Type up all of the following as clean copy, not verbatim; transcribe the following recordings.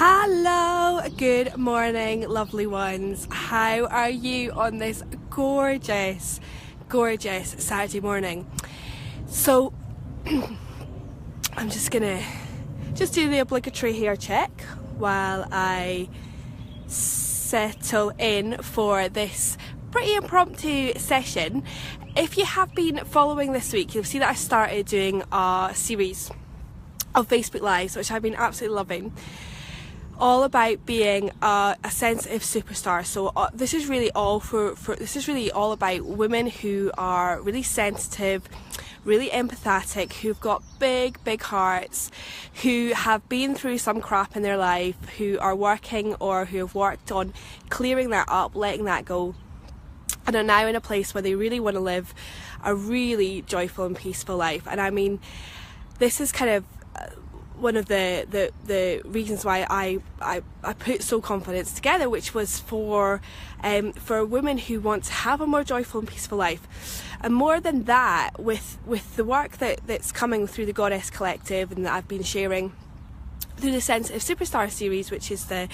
Hello, good morning, lovely ones. How are you on this gorgeous Saturday morning? So, I'm just gonna do the obligatory hair check while I settle in for this pretty impromptu session. If you have been following this week, you'll see that I started doing a series of Facebook Lives, which I've been absolutely loving, all about being a sensitive superstar. So this is really all this is really all about women who are really sensitive, really empathetic, who've got big hearts, who have been through some crap in their life, who are working or who have worked on clearing that up, letting that go, and are now in a place where they really want to live a really joyful and peaceful life. And I mean, this is kind of one of the reasons why I put Soul Confidence together, which was for women who want to have a more joyful and peaceful life. And more than that, with the work that's coming through the Goddess Collective and that I've been sharing through the Sensitive Superstar series, which is the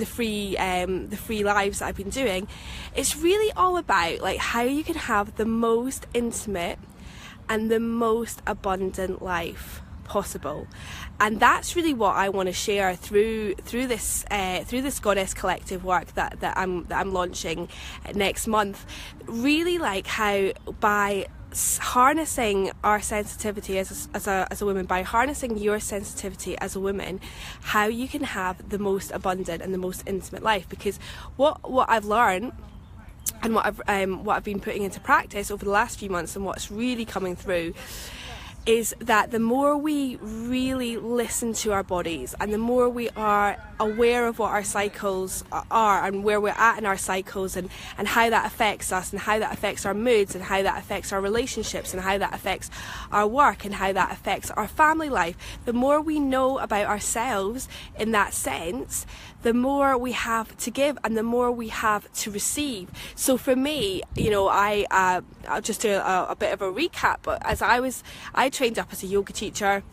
free lives that I've been doing, it's really all about like how you can have the most intimate and the most abundant life possible. And that's really what I want to share through this Goddess Collective work that I'm launching next month. Really, like how by harnessing our sensitivity as a woman, by harnessing your sensitivity as a woman, how you can have the most abundant and the most intimate life. Because what I've learned and what I've been putting into practice over the last few months, and what's really coming through, is that the more we really listen to our bodies and the more we are aware of what our cycles are and where we're at in our cycles, and how that affects us and how that affects our moods and how that affects our relationships and how that affects our work and how that affects our family life, the more we know about ourselves in that sense, the more we have to give and the more we have to receive. So for me, you know, I'll just do a bit of a recap. But as I trained up as a yoga teacher,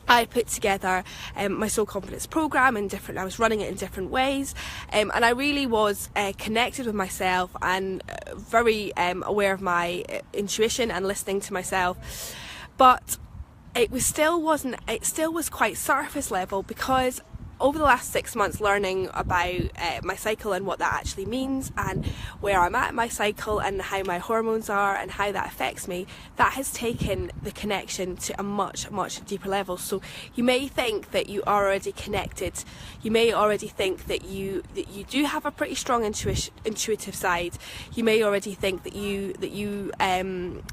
I put together my Soul Confidence program I was running it in different ways, and I really was connected with myself and very aware of my intuition and listening to myself. But it still was quite surface level, because over the last 6 months learning about my cycle and what that actually means and where I'm at in my cycle and how my hormones are and how that affects me, that has taken the connection to a much deeper level. So you may think that you are already connected, you may already think that you do have a pretty strong intuitive side, you may already think that you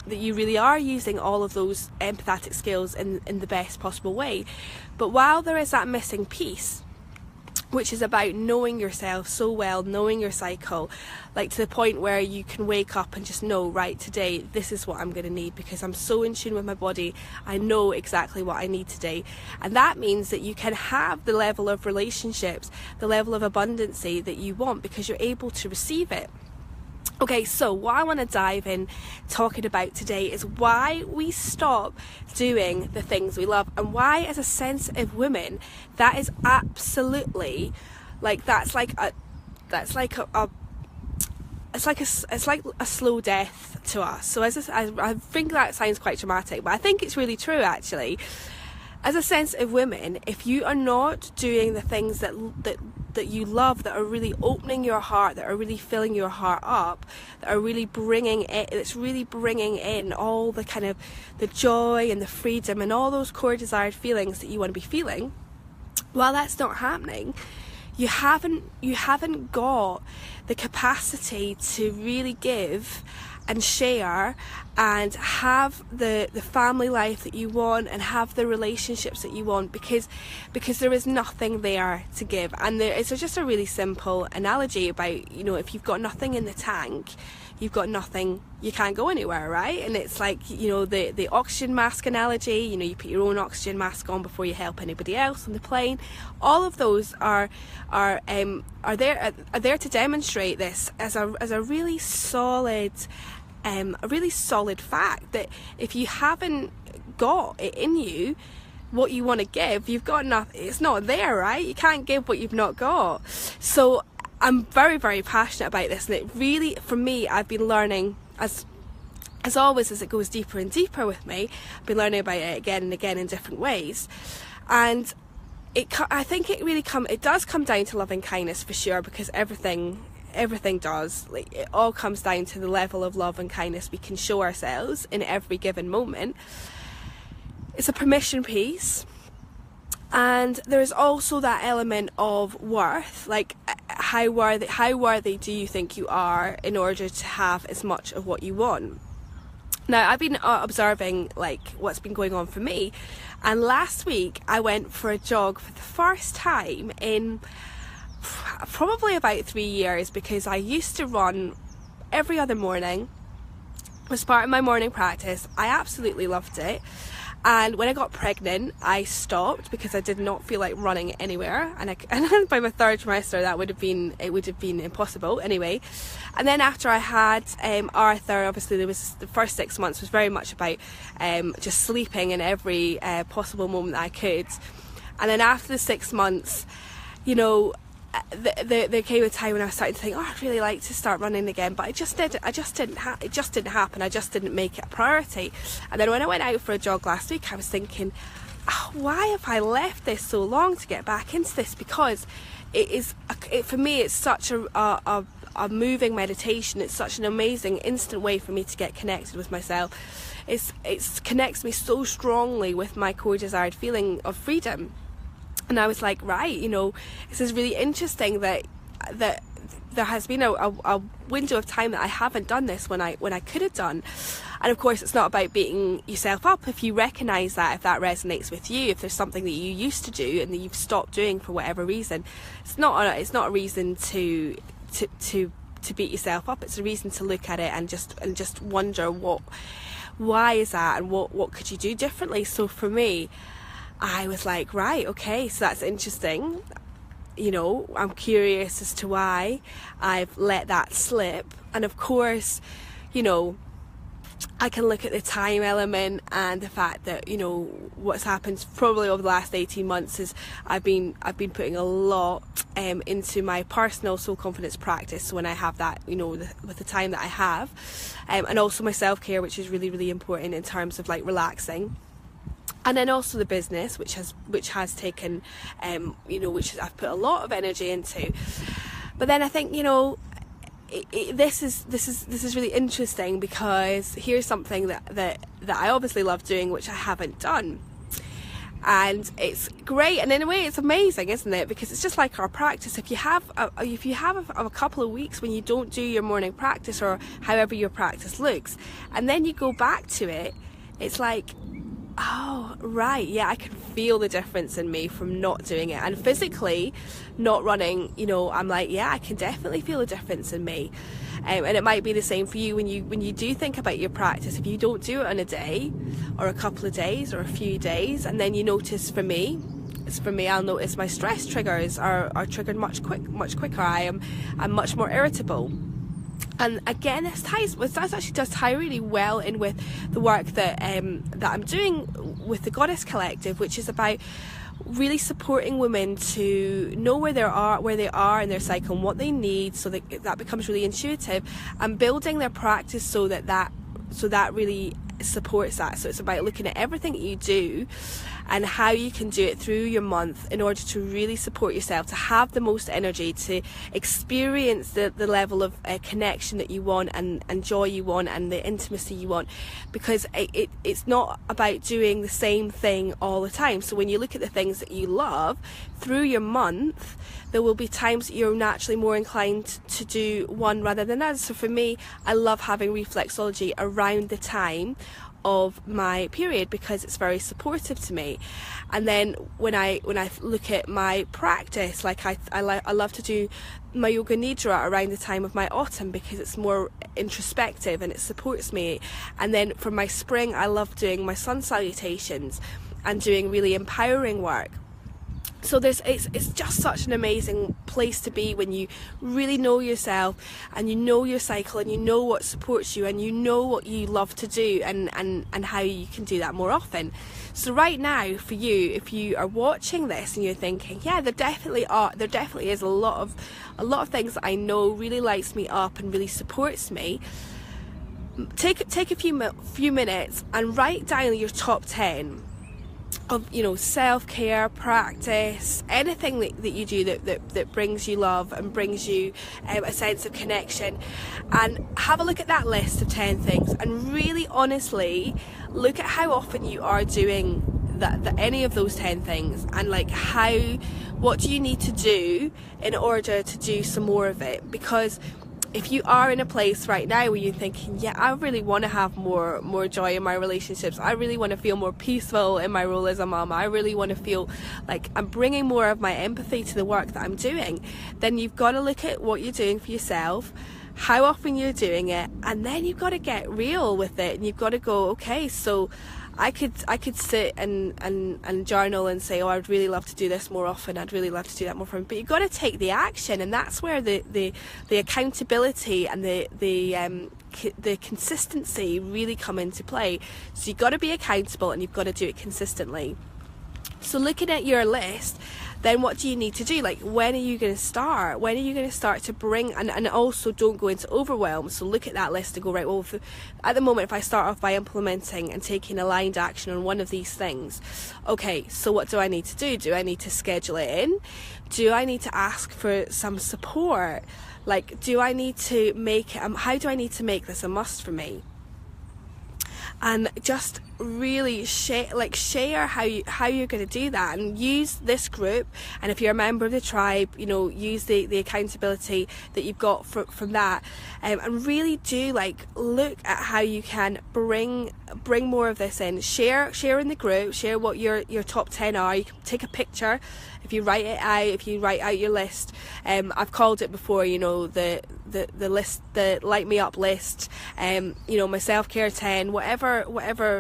really are using all of those empathetic skills in the best possible way. But while there is that missing piece, which is about knowing yourself so well, knowing your cycle, like to the point where you can wake up and just know, right, today this is what I'm going to need, because I'm so in tune with my body, I know exactly what I need today. And that means that you can have the level of relationships, the level of abundancy that you want, because you're able to receive it. Okay, so what I want to dive in talking about today is why we stop doing the things we love, and why, as a sensitive woman, that is absolutely it's like a slow death to us. So I think that sounds quite dramatic, but I think it's really true actually. As a sensitive woman, if you are not doing the things that you love, that are really opening your heart, that are really filling your heart up, that are really bringing in all the kind of the joy and the freedom and all those core desired feelings that you want to be feeling, while that's not happening, you haven't got the capacity to really give and share and have the family life that you want and have the relationships that you want, because there is nothing there to give. And it's just a really simple analogy about, you know, if you've got nothing in the tank, you've got nothing, you can't go anywhere, right? And it's like, you know, the oxygen mask analogy, you know, you put your own oxygen mask on before you help anybody else on the plane. All of those are there to demonstrate this as a really solid fact, that if you haven't got it in you, what you want to give, you've got nothing. It's not there, right? You can't give what you've not got. So I'm very, very passionate about this, and it really, for me, I've been learning as always, as it goes deeper and deeper with me, I've been learning about it again and again in different ways. And I think it does come down to loving kindness for sure, because everything does. Like, it all comes down to the level of love and kindness we can show ourselves in every given moment. It's a permission piece, and there's also that element of worth, like how worthy do you think you are in order to have as much of what you want. Now, I've been observing like what's been going on for me, and last week I went for a jog for the first time in probably about 3 years, because I used to run every other morning. It was part of my morning practice. I absolutely loved it. And when I got pregnant, I stopped because I did not feel like running anywhere. And by my third trimester, it would have been impossible anyway. And then after I had Arthur, obviously the first 6 months was very much about just sleeping in every possible moment that I could. And then after the 6 months, you know, there came a time when I was starting to think, oh, I'd really like to start running again, but it just didn't happen. I just didn't make it a priority. And then when I went out for a jog last week, I was thinking, oh, why have I left this so long to get back into this? Because for me, it's such a moving meditation. It's such an amazing instant way for me to get connected with myself. It connects me so strongly with my core desired feeling of freedom. And I was like, right, you know, this is really interesting that there has been a window of time that I haven't done this when I could have done. And of course, it's not about beating yourself up. If you recognise that, if that resonates with you, if there's something that you used to do and that you've stopped doing for whatever reason, it's not a reason to beat yourself up. It's a reason to look at it and just wonder why is that, and what could you do differently. So for me, I was like, right, okay, so that's interesting. You know, I'm curious as to why I've let that slip. And of course, you know, I can look at the time element and the fact that, you know, what's happened probably over the last 18 months is I've been putting a lot into my personal soul confidence practice when I have that, you know, with the time that I have, and also my self-care, which is really, really important in terms of like relaxing. And then also the business, which has taken, you know, which I've put a lot of energy into. But then I think, you know, this is really interesting, because here's something that I obviously love doing, which I haven't done. And it's great, and in a way it's amazing, isn't it? Because it's just like our practice. If you have a couple of weeks when you don't do your morning practice, or however your practice looks, and then you go back to it, it's like, oh, right, yeah, I can feel the difference in me from not doing it. And physically not running, you know, I'm like, yeah, I can definitely feel a difference in me. And it might be the same for you when you do think about your practice. If you don't do it on a day or a couple of days or a few days, and then you notice, for me, I'll notice my stress triggers are triggered much quicker. I'm much more irritable. And again, this actually does tie really well in with the work that I'm doing with the Goddess Collective, which is about really supporting women to know where they are in their cycle and what they need, so that becomes really intuitive, and building their practice so that really supports that. So it's about looking at everything that you do and how you can do it through your month in order to really support yourself, to have the most energy, to experience the level of connection that you want and joy you want and the intimacy you want, because it's not about doing the same thing all the time. So when you look at the things that you love through your month, there will be times that you're naturally more inclined to do one rather than others. So for me, I love having reflexology around the time of my period because it's very supportive to me. And then when I look at my practice, like I love to do my yoga nidra around the time of my autumn because it's more introspective and it supports me. And then for my spring, I love doing my sun salutations and doing really empowering work. So it's just such an amazing place to be when you really know yourself and you know your cycle and you know what supports you and you know what you love to do and how you can do that more often. So right now for you, if you are watching this and you're thinking, yeah, there definitely is a lot of things that I know really lights me up and really supports me. Take a few minutes and write down your top 10 of, you know, self-care practice, anything that you do that brings you love and brings you a sense of connection, and have a look at that list of 10 things and really honestly look at how often you are doing that any of those 10 things, and like what do you need to do in order to do some more of it. Because if you are in a place right now where you're thinking, yeah, I really want to have more joy in my relationships, I really want to feel more peaceful in my role as a mum, I really want to feel like I'm bringing more of my empathy to the work that I'm doing, then you've got to look at what you're doing for yourself, how often you're doing it, and then you've got to get real with it, and you've got to go, okay, so I could sit and journal and say, oh, I'd really love to do this more often, I'd really love to do that more often, but you've got to take the action, and that's where the accountability and the consistency really come into play. So you've got to be accountable and you've got to do it consistently. So looking at your list, then what do you need to do? Like, when are you going to start? When are you going to start to bring, and also don't go into overwhelm. So look at that list and go, right, well, at the moment, if I start off by implementing and taking aligned action on one of these things, okay, so what do I need to do? Do I need to schedule it in? Do I need to ask for some support? Like, do I need to how do I need to make this a must for me? And just really share how you're going to do that, and use this group, and if you're a member of the tribe, you know, use the accountability that you've got from that, and really do look at how you can bring more of this in. Share in the group, share what your top 10 are. You can take a picture if you write it out, if you write out your list. I've called it before, you know, the list, the light me up list, you know, my self-care 10, whatever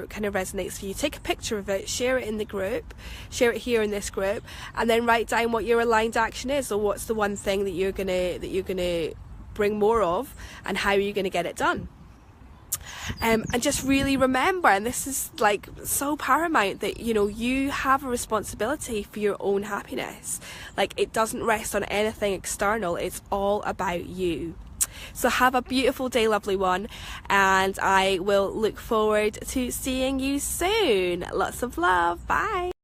kind of resonates for you. Take a picture of it, share it in the group, share it here in this group, and then write down what your aligned action is, or what's the one thing that you're gonna bring more of, and how are you gonna get it done. And just really remember, and this is like so paramount, that you know, you have a responsibility for your own happiness. Like, it doesn't rest on anything external, it's all about you. So have a beautiful day, lovely one, and I will look forward to seeing you soon. Lots of love. Bye.